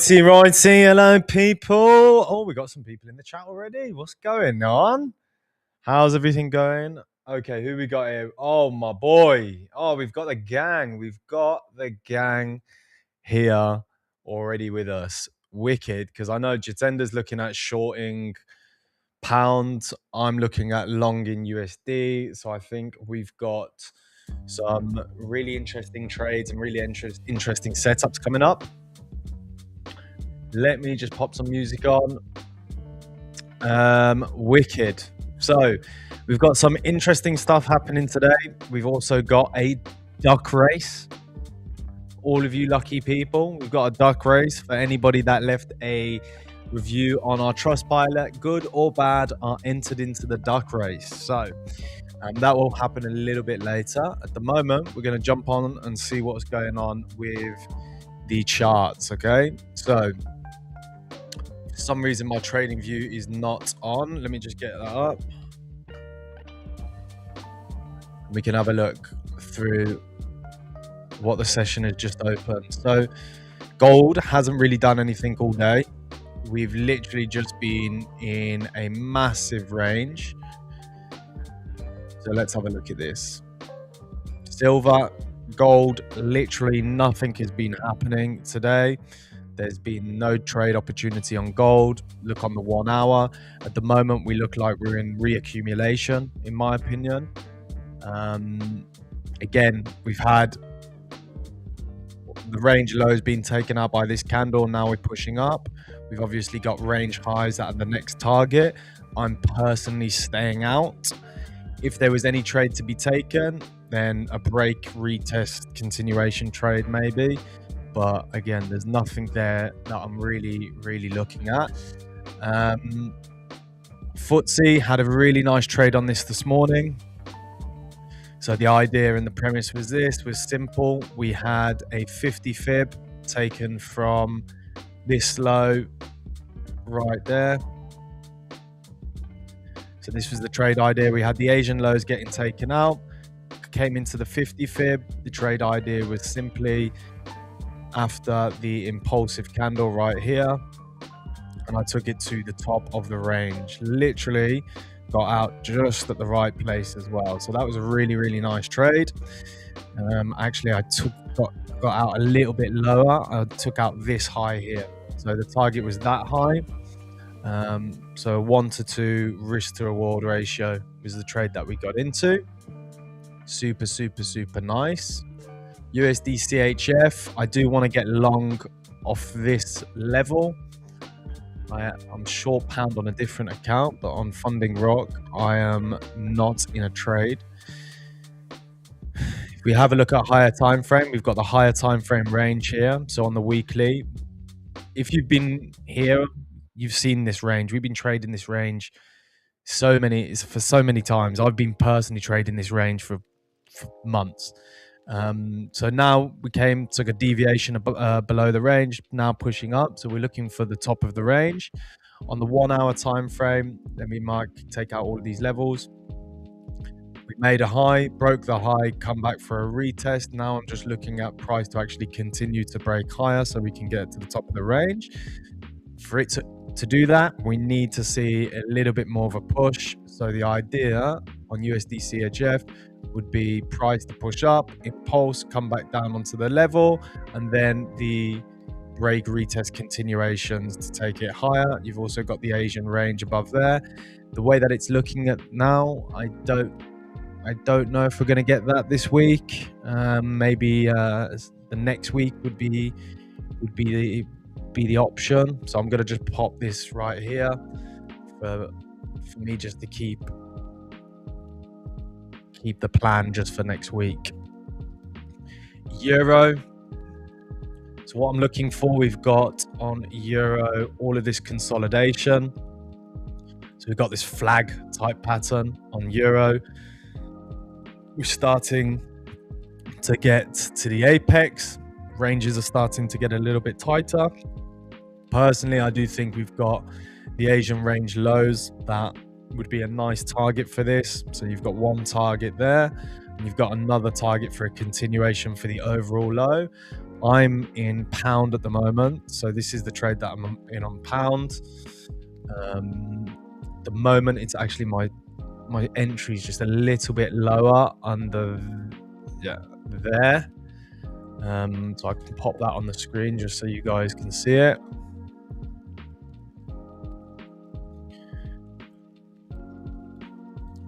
Righty, hello people. Oh, we got some people in the chat already. What's going on? How's everything going? Okay, who we got here? Oh, my boy. Oh, we've got the gang. We've got the gang here already with us. Wicked, because I know Jitender's looking at shorting pound. I'm looking at long in USD. So I think we've got some really interesting trades and really interesting setups coming up. Let me just pop some music on. Wicked. So we've got some interesting stuff happening today. We've also got a duck race. All of you lucky people, we've got a duck race for anybody that left a review on our Trustpilot, good or bad, are entered into the duck race. So that will happen a little bit later. At the moment, we're going to jump on and see what's going on with the charts. Okay, so for some reason my trading view is not on. Let me just get that up. We can have a look through what the session has just opened. So gold hasn't really done anything all day. We've literally just been in a massive range. So let's have a look at this. Silver, gold, literally nothing has been happening today. There's been no trade opportunity on gold. Look on the 1 hour. At the moment, we look like we're in reaccumulation, in my opinion. Again, we've had the range lows being taken out by this candle. Now we're pushing up. We've obviously got range highs at the next target. I'm personally staying out. If there was any trade to be taken, then a break, retest, continuation trade maybe. But again, there's nothing there that I'm really looking at. FTSE had a really nice trade on this morning. So the idea and the premise was simple. We had a 50 fib taken from this low right there. So this was the trade idea. We had the Asian lows getting taken out, came into the 50 fib. The trade idea was simply after the impulsive candle right here, and I took it to the top of the range. Literally got out just at the right place as well. So that was a really, really nice trade. Actually, I got out a little bit lower. I took out this high here. So the target was that high. So 1 to 2 risk to reward ratio was the trade that we got into. Super, super, super nice. USD CHF, I do want to get long off this level. I'm short pound on a different account, but on FundingRock, I am not in a trade. If we have a look at higher time frame, we've got the higher time frame range here. So on the weekly, if you've been here, you've seen this range. We've been trading this range for so many times. I've been personally trading this range for months. So now we took a deviation below the range, now pushing up. So we're looking for the top of the range. On the 1 hour time frame, let me take out all of these levels. We made a high, broke the high, come back for a retest. Now I'm just looking at price to actually continue to break higher so we can get to the top of the range. For it to do that, we need to see a little bit more of a push. So the idea on USD CHF would be price to push up, impulse, come back down onto the level, and then the break retest continuations to take it higher. You've also got the Asian range above there. The way that it's looking at now, I don't know if we're going to get that this week. Maybe the next week would be the option. So I'm going to just pop this right here for me just to keep the plan just for next week. Euro. So what I'm looking for, we've got on Euro all of this consolidation. So we've got this flag type pattern on Euro. We're starting to get to the apex. Ranges are starting to get a little bit tighter. Personally, I do think we've got the Asian range lows that would be a nice target for this. So you've got one target there, and you've got another target for a continuation for the overall low. I'm in pound at the moment, so this is the trade that I'm in on pound. The moment it's actually my entry is just a little bit lower under there. So I can pop that on the screen just so you guys can see it.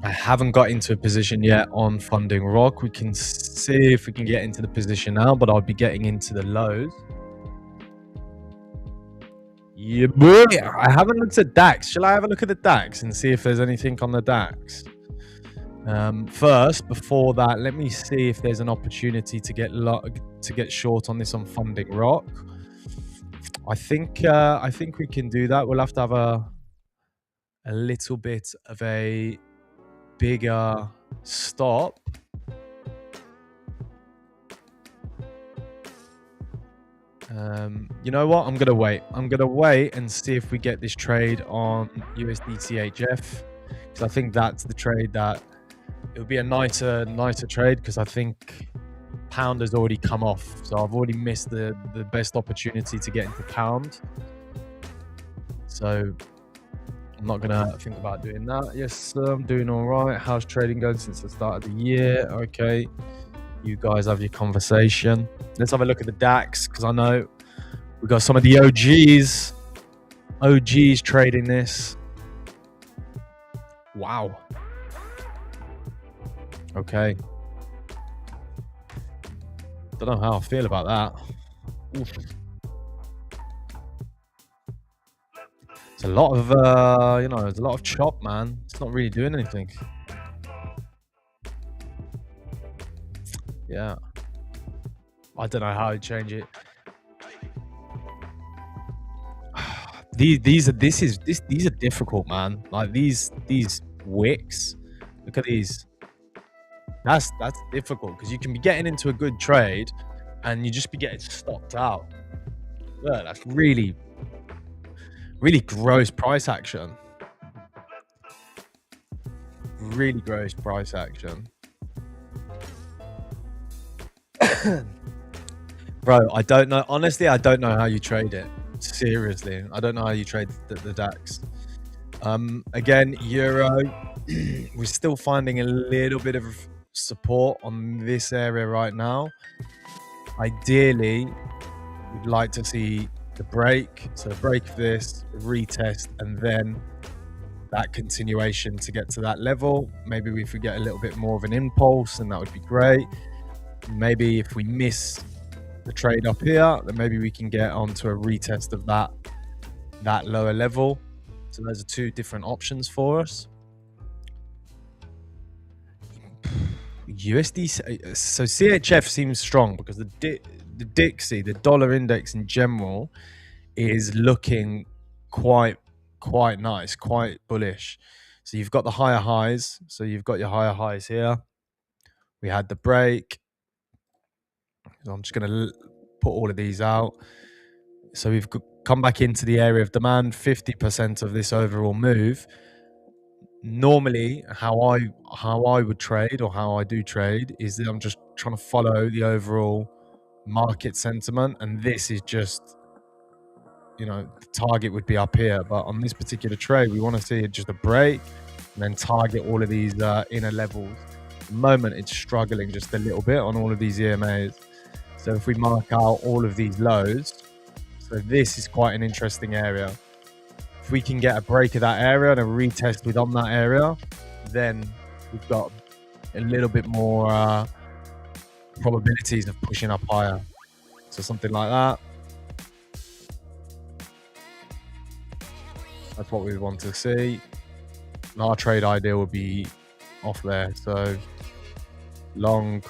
I haven't got into a position yet on FundingRock. We can see if we can get into the position now, but I'll be getting into the lows. Yeah, boy. I haven't looked at DAX. Shall I have a look at the DAX and see if there's anything on the DAX? First, before that, let me see if there's an opportunity to get short on this on FundingRock. I think we can do that. We'll have to have a little bit of a bigger stop. You know what? I'm gonna wait and see if we get this trade on USD CHF, because I think that's the trade that it would be a nicer trade, because I think pound has already come off, so I've already missed the best opportunity to get into pound. So I'm not gonna think about doing that. Yes, I'm doing all right. How's trading going since the start of the year? Okay, you guys have your conversation. Let's have a look at the DAX, because I know we've got some of the OGs trading this. Wow. Okay. Don't know how I feel about that. Oof. It's a lot of, there's a lot of chop, man. It's not really doing anything. Yeah. I don't know how to change it. These are difficult, man. Like these wicks. Look at these. That's difficult, because you can be getting into a good trade and you just be getting stopped out. Yeah, that's really Really gross price action. Really gross price action. Bro, I don't know. Honestly, I don't know how you trade it. Seriously, I don't know how you trade the DAX. Again, Euro, we're still finding a little bit of support on this area right now. Ideally, we'd like to see the break. So break this, retest, and then that continuation to get to that level. Maybe if we get a little bit more of an impulse, then that would be great. Maybe if we miss the trade up here, then maybe we can get onto a retest of that lower level. So those are two different options for us. USD, so CHF seems strong because the Dixie, the dollar index in general, is looking quite nice, quite bullish. So you've got the higher highs. So you've got your higher highs here. We had the break. So I'm just going to put all of these out. So we've come back into the area of demand, 50% of this overall move. Normally, how I would trade, or how I do trade, is that I'm just trying to follow the overall market sentiment, and this is just, the target would be up here. But on this particular trade, we want to see just a break and then target all of these inner levels. At the moment, it's struggling just a little bit on all of these EMAs. So if we mark out all of these lows, so this is quite an interesting area. If we can get a break of that area and a retest within that area, then we've got a little bit more probabilities of pushing up higher. So something like that. That's what we want to see. And our trade idea will be off there. So long,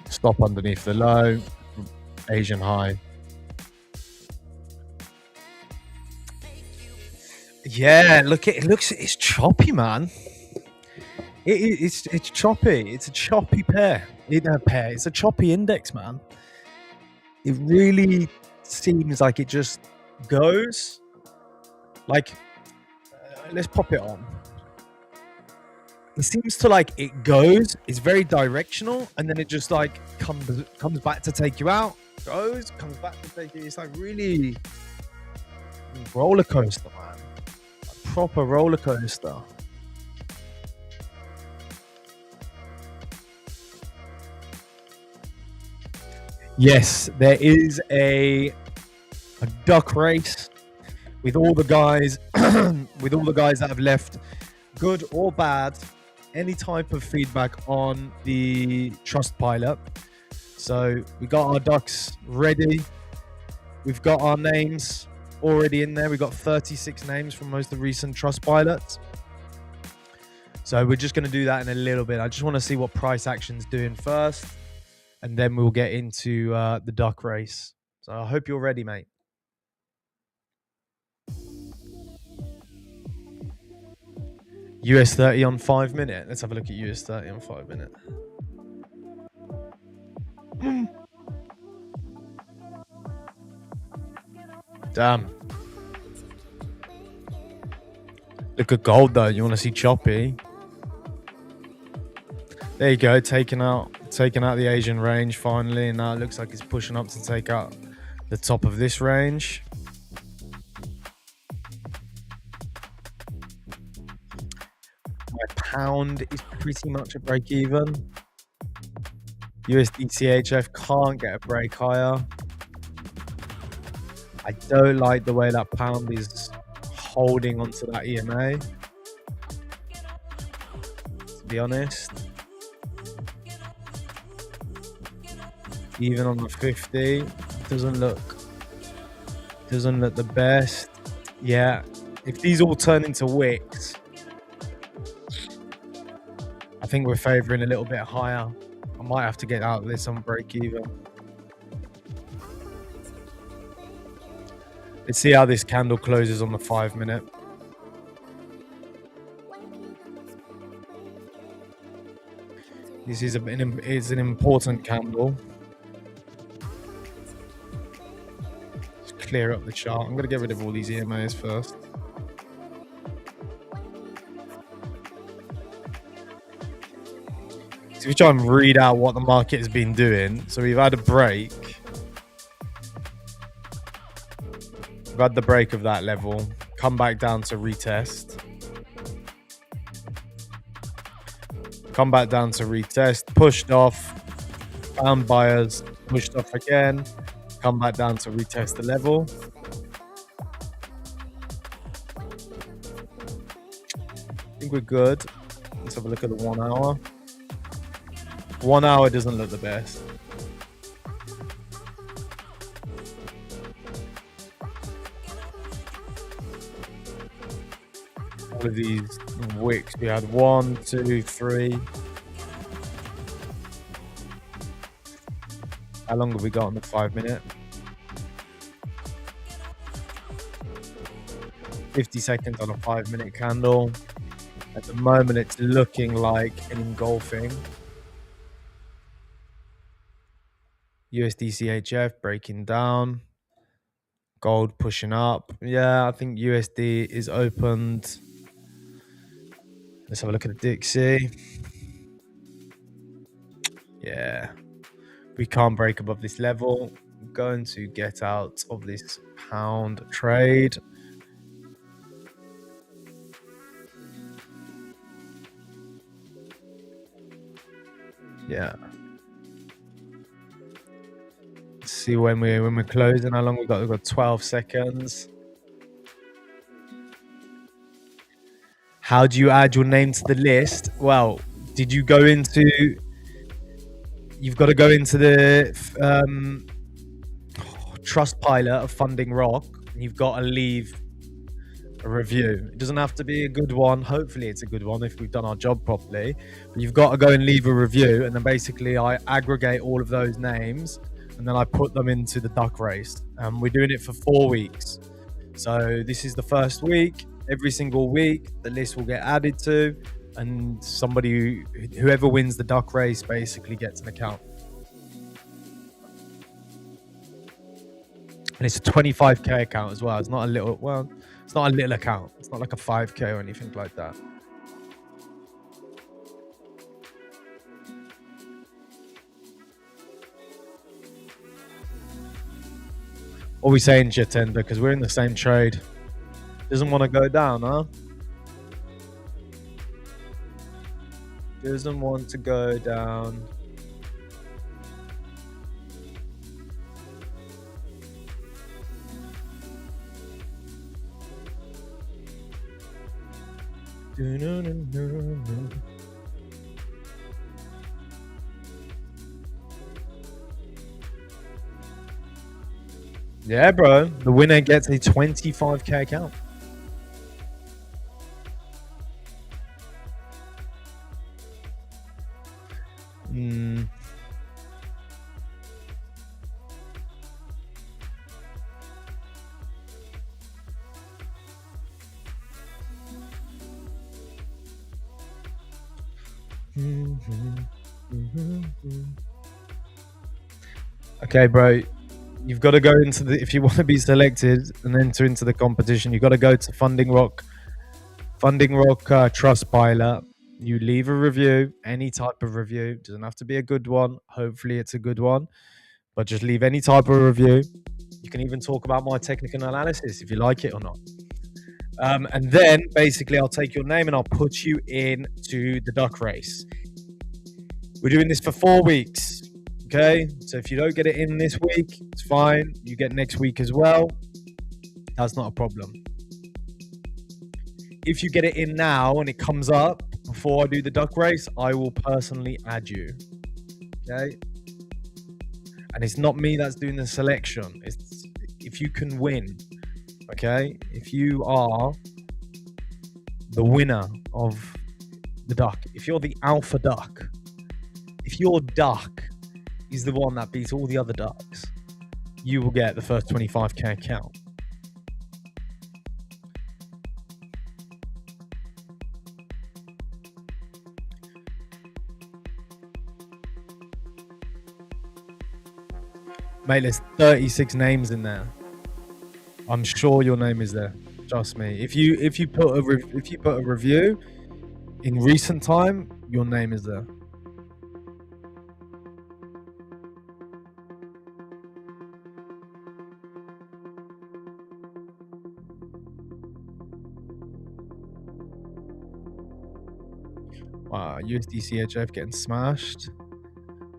stop underneath the low, Asian high. Yeah, look, it's choppy, man. It's choppy. It's a choppy pair. It's a choppy index, man. It really seems like it just goes. Like, let's pop it on. It seems to like it goes. It's very directional, and then it just like comes back to take you out. Goes, comes back to take you. It's like really roller coaster, man. Proper roller coaster. Yes, there is a duck race with all the guys that have left, good or bad, any type of feedback on the Trustpilot. So we got our ducks ready. We've got our names already in there. We've got 36 names from most of the recent Trustpilots. So we're just going to do that in a little bit. I just want to see what price action's doing first, and then we'll get into the duck race. So I hope you're ready, mate. US 30 on 5 minute. Let's have a look at US 30 on 5 minute. Damn. Look at gold though. You want to see choppy? There you go. Taking out the Asian range finally, and now it looks like it's pushing up to take out the top of this range. My pound is pretty much a break even. USD CHF can't get a break higher. I don't like the way that pound is holding onto that EMA, to be honest. Even on the 50, doesn't look the best. Yeah, if these all turn into wicks, I think we're favoring a little bit higher. I might have to get out of this on break even. Let's see how this candle closes on the 5 minute. This is an important candle. It's clear up the chart. I'm going to get rid of all these EMAs first. So if you try and read out what the market has been doing, so we've had a break. We've had the break of that level, come back down to retest. Come back down to retest, pushed off, found buyers, pushed off again, come back down to retest the level. I think we're good. Let's have a look at the 1 hour. 1 hour doesn't look the best. All of these wicks, we had 1, 2, 3. How long have we got on the 5 minute? 50 seconds on a 5 minute candle. At the moment, it's looking like an engulfing. USD CHF breaking down. Gold pushing up. Yeah, I think USD is opened. Let's have a look at the Dixie. Yeah. We can't break above this level. I'm going to get out of this pound trade. Yeah. Let's see when we're closing. How long we've got? We've got 12 seconds. How do you add your name to the list? Well, did you go into? You've got to go into the trust pilot of FundingRock, and you've got to leave a review. It doesn't have to be a good one. Hopefully it's a good one if we've done our job properly. But you've got to go and leave a review, and then basically I aggregate all of those names, and then I put them into the duck race. We're doing it for 4 weeks. So this is the first week. Every single week, the list will get added to, and whoever wins the duck race basically gets an account. And it's a 25k account as well. It's not a little, well, it's not a little account. It's not like a 5k or anything like that. What are we saying, Jitender? Because we're in the same trade. Doesn't want to go down, huh? Doesn't want to go down. Yeah, bro. The winner gets a 25k account. Okay, bro. You've got to go into the, if you want to be selected and enter into the competition, you've got to go to FundingRock Trust Pilot. You leave a review, any type of review. Doesn't have to be a good one. Hopefully it's a good one, but just leave any type of review. You can even talk about my technical analysis if you like it or not. And then basically I'll take your name and I'll put you into the duck race. We're doing this for 4 weeks. Okay, so if you don't get it in this week, it's fine. You get next week as well. That's not a problem. If you get it in now and it comes up before I do the duck race, I will personally add you. Okay, and it's not me that's doing the selection. It's if you can win. Okay, if you are the winner of the duck, if you're the alpha duck, if your duck is the one that beats all the other ducks, you will get the first 25k account. Mate, there's 36 names in there. I'm sure your name is there. Trust me. If you put a review in recent time, your name is there. Wow, USD CHF getting smashed.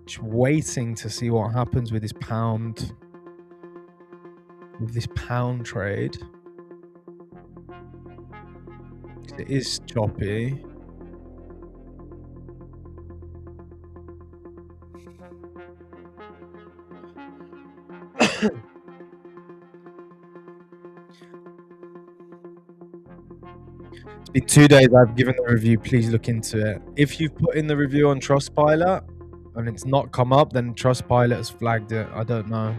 Just waiting to see what happens with this pound. With this pound trade. It is choppy. It's been 2 days I've given the review. Please look into it. If you've put in the review on Trustpilot and it's not come up, then Trustpilot has flagged it. I don't know.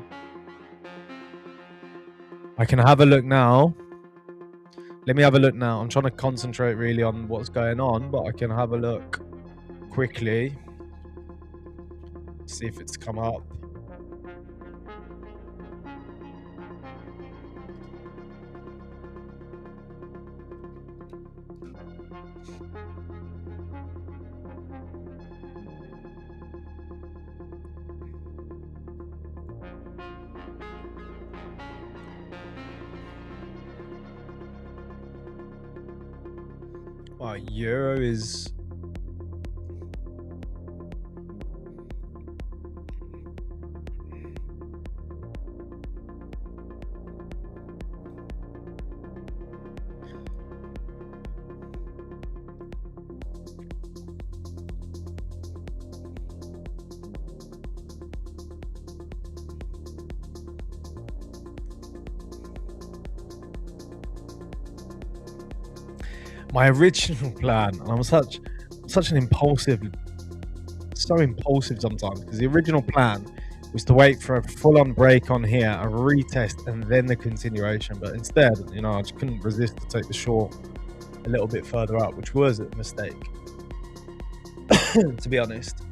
I can have a look now. Let me have a look now. I'm trying to concentrate really on what's going on, but I can have a look quickly. See if it's come up. Euro is my original plan. I'm such an impulsive, so impulsive sometimes, because the original plan was to wait for a full-on break on here, a retest, and then the continuation. But instead, I just couldn't resist to take the short a little bit further up, which was a mistake, to be honest.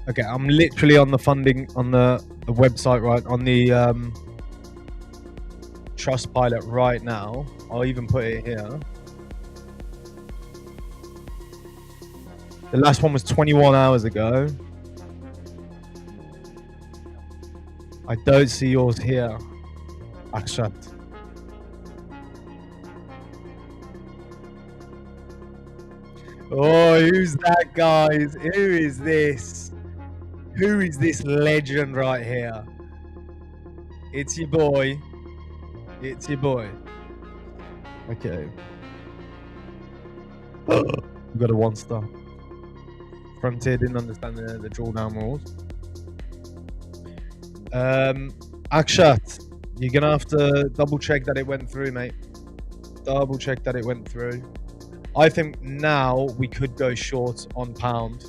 Okay, I'm literally on the funding on the website, right on the Trustpilot right now. I'll even put it here. The last one was 21 hours ago. I don't see yours here. Akshat. Oh, who's that, guys? Who is this? Who is this legend right here? It's your boy. It's your boy. Okay. We got a 1-star. Frontier didn't understand the drawdown rules. Akshat, you're gonna have to double check that it went through, mate. Double check that it went through. I think now we could go short on pound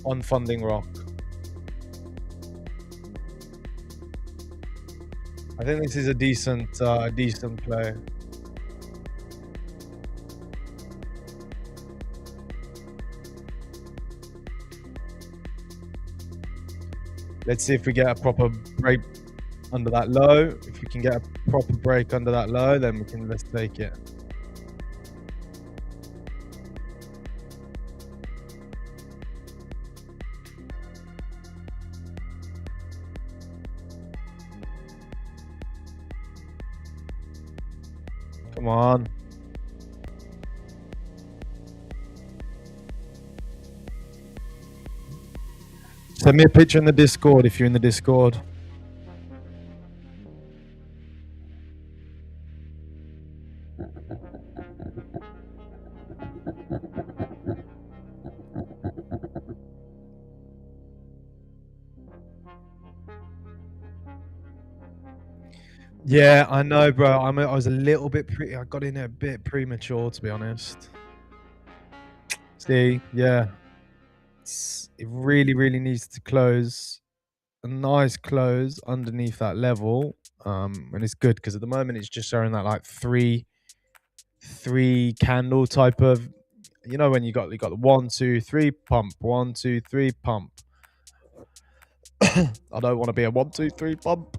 on FundingRock. I think this is a decent play. Let's see if we get a proper break under that low. If we can get a proper break under that low, then let's take it. Come on. Send me a picture in the Discord if you're in the Discord. Yeah, I know, bro. I was a little bit I got in a bit premature, to be honest. See, yeah. It really, really needs to close a nice close underneath that level. And it's good because at the moment it's just showing that like three candle type of, when you got the 1, 2, 3 pump, 1, 2, 3 pump. I don't want to be a 1, 2, 3 pump.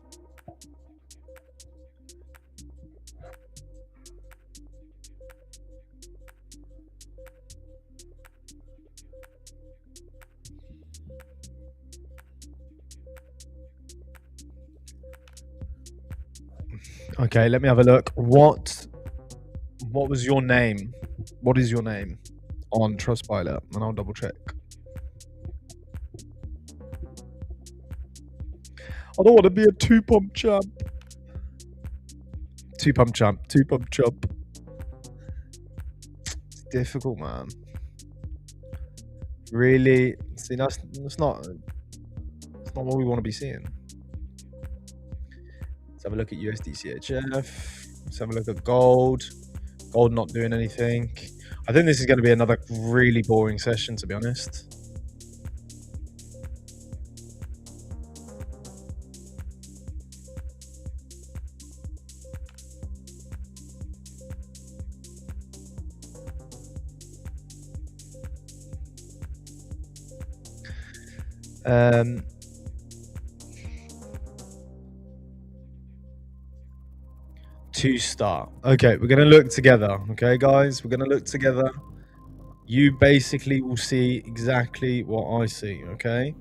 Okay, let me have a look. What was your name? What is your name on Trustpilot? And I'll double check. I don't want to be a 2 pump champ. 2 pump champ. 2 pump champ. It's difficult, man. Really? See, that's not what we want to be seeing. Let's have a look at USDCHF. Let's have a look at gold. Gold not doing anything. I think this is going to be another really boring session, to be honest. To start. Okay, we're going to look together. Okay, guys, we're going to look together. You basically will see exactly what I see. Okay,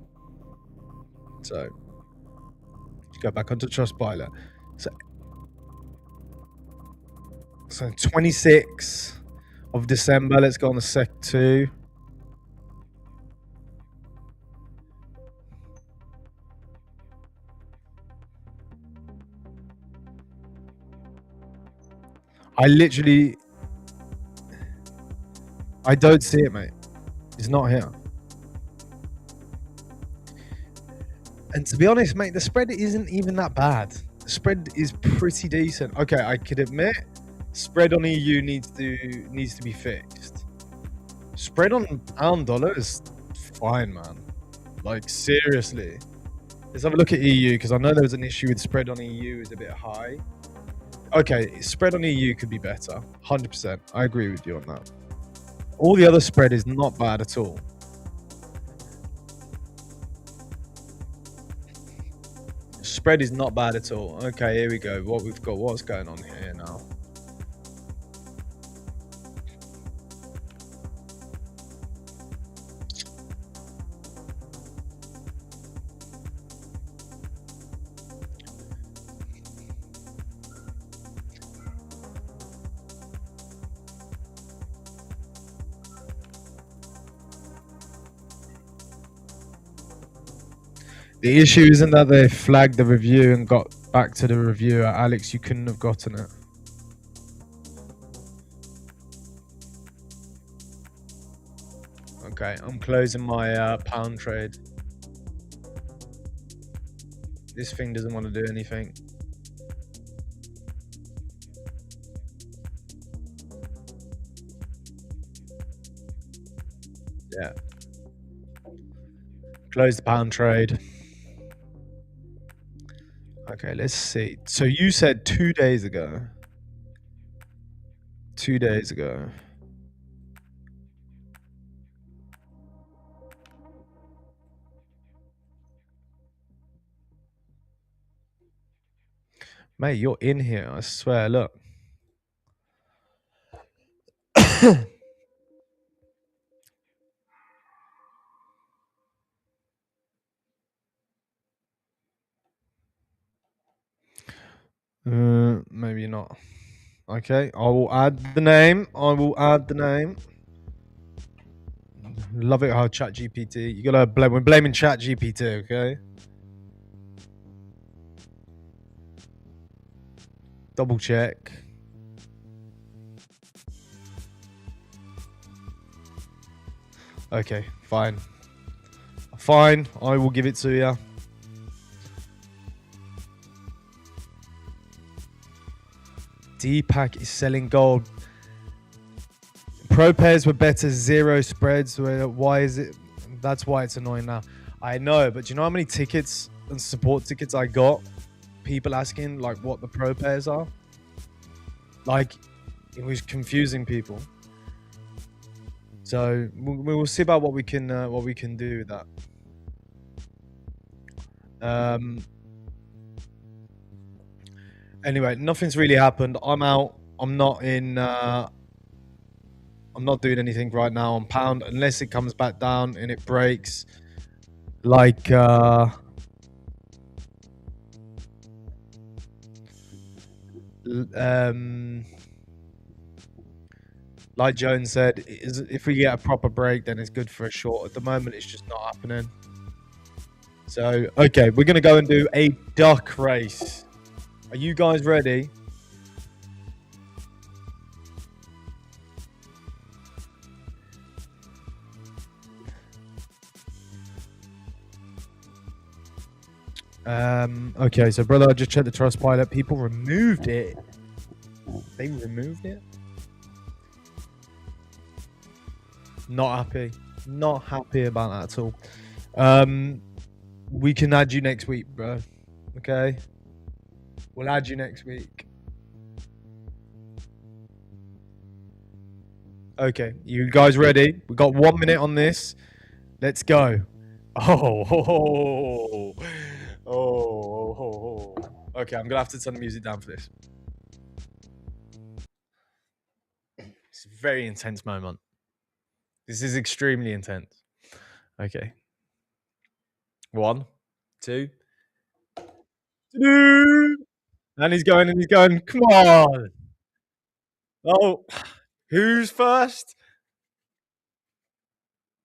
so let's go back onto Trustpilot. So 26th of December. Let's go on the sec 2. I don't see it, mate. It's not here. And to be honest, mate, the spread isn't even that bad. The spread is pretty decent. Okay, I could admit, spread on EU needs to be fixed. Spread on pound dollar is fine, man. Like, seriously. Let's have a look at EU, because I know there was an issue with spread on EU is a bit high. Okay, spread on EU could be better. 100%. I agree with you on that. All the other spread is not bad at all. Spread is not bad at all. Okay, here we go. What we've got, what's going on here now? The issue isn't that they flagged the review and got back to the reviewer. Alex, you couldn't have gotten it. Okay, I'm closing my pound trade. This thing doesn't want to do anything. Yeah. Close the pound trade. Okay, let's see. So you said 2 days ago. 2 days ago. Mate, you're in here, I swear, look. Maybe not. Okay, I will add the name. Love it how ChatGPT. You gotta blame. We're blaming ChatGPT. Okay. Double check. Okay, fine. Fine. I will give it to you. Deepak is selling gold. Pro pairs were better, 0 spreads. Why is it? That's why it's annoying now. I know, but do you know how many tickets and support tickets I got? People asking like what the pro pairs are. Like, it was confusing people. So we will see about what we can do with that. Anyway, nothing's really happened. I'm out. I'm not in. I'm not doing anything right now on pound unless it comes back down and it breaks. Like like Jones said, if we get a proper break, then it's good for a short. At the moment, it's just not happening. So, okay, we're going to go and do a duck race. Are you guys ready? Okay, so brother, I just checked the Trustpilot. People removed it. They removed it? Not happy. Not happy about that at all. We can add you next week, bro. Okay? We'll add you next week. Okay, you guys ready? We got 1 minute on this. Let's go. Oh. Okay, I'm gonna have to turn the music down for this. It's a very intense moment. This is extremely intense. Okay. 1, 2. And he's going. Come on. Oh, who's first?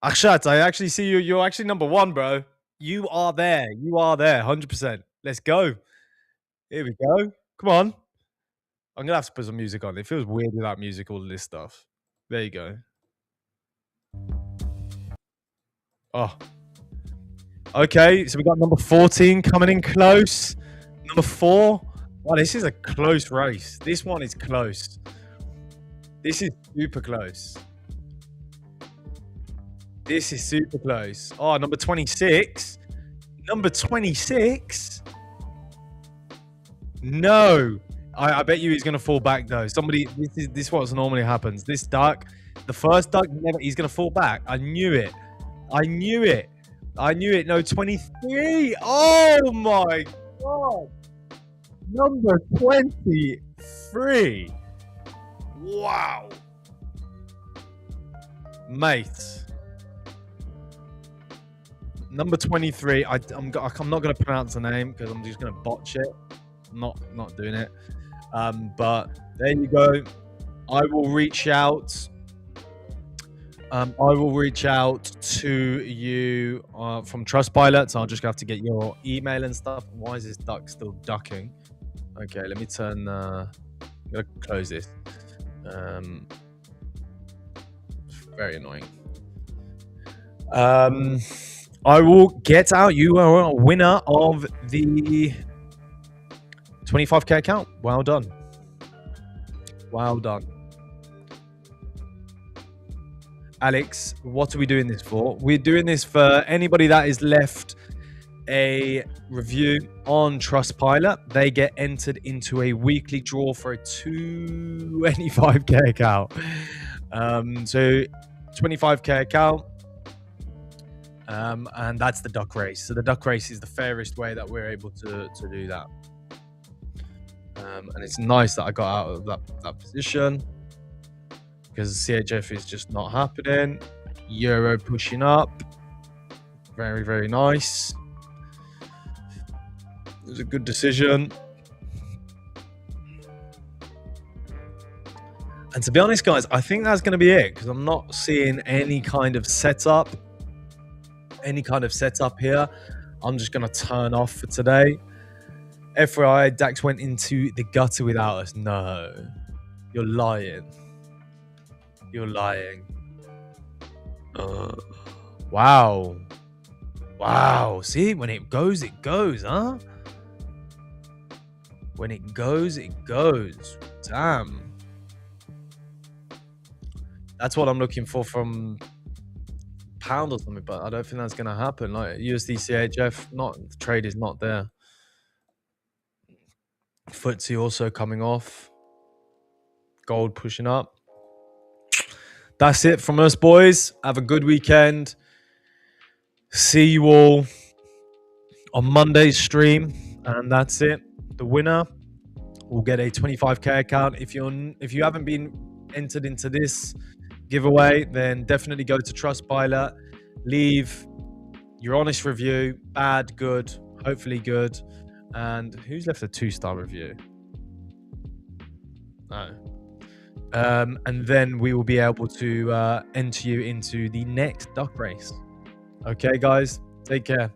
Akshat, I actually see you. You're actually number 1, bro. You are there. 100%. Let's go. Here we go. Come on. I'm gonna have to put some music on. It feels weird without music, all of this stuff. There you go. Oh. Okay, so we got number 14 coming in close. Number 4. Wow, this is a close race. This one is close. This is super close. This is super close. Oh, number 26. Number 26. No. I bet you he's gonna fall back though. This is what normally happens. This duck, the first duck, he's gonna fall back. I knew it. No, 23. Oh my god. Number 23. Wow. Mate. Number 23. I'm not going to pronounce the name because I'm just going to botch it. I'm not doing it. But there you go. I will reach out. To you from Trustpilot. So I'll just have to get your email and stuff. Why is this duck still ducking? Okay, let me turn. I'm gonna close this. Very annoying. I will get out. You are a winner of the 25k account. Well done. Alex, what are we doing this for? We're doing this for anybody that is left a review on Trustpilot. They get entered into a weekly draw for a 25k account. So 25k account. And that's the duck race. So the duck race is the fairest way that we're able to do that. And it's nice that I got out of that position because CHF is just not happening. Euro pushing up. Very, very nice. It was a good decision. And to be honest, guys, I think that's going to be it because I'm not seeing any kind of setup here. I'm just going to turn off for today. FYI, Dax went into the gutter without us. No, you're lying. Wow. See, when it goes, huh? When it goes. Damn. That's what I'm looking for from pound or something, but I don't think that's going to happen. Like USD CHF, the trade is not there. FTSE also coming off. Gold pushing up. That's it from us, boys. Have a good weekend. See you all on Monday's stream, and that's it. The winner will get a 25k account. If you haven't been entered into this giveaway, then definitely go to Trustpilot, leave your honest review, bad, good, hopefully good. And who's left a 2-star review? No. And then we will be able to enter you into the next duck race. Okay, guys, take care.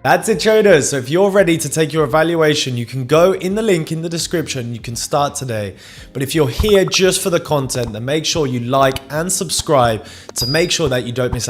That's it, traders. So if you're ready to take your evaluation, you can go in the link in the description. You can start today. But if you're here just for the content, then make sure you like and subscribe to make sure that you don't miss out.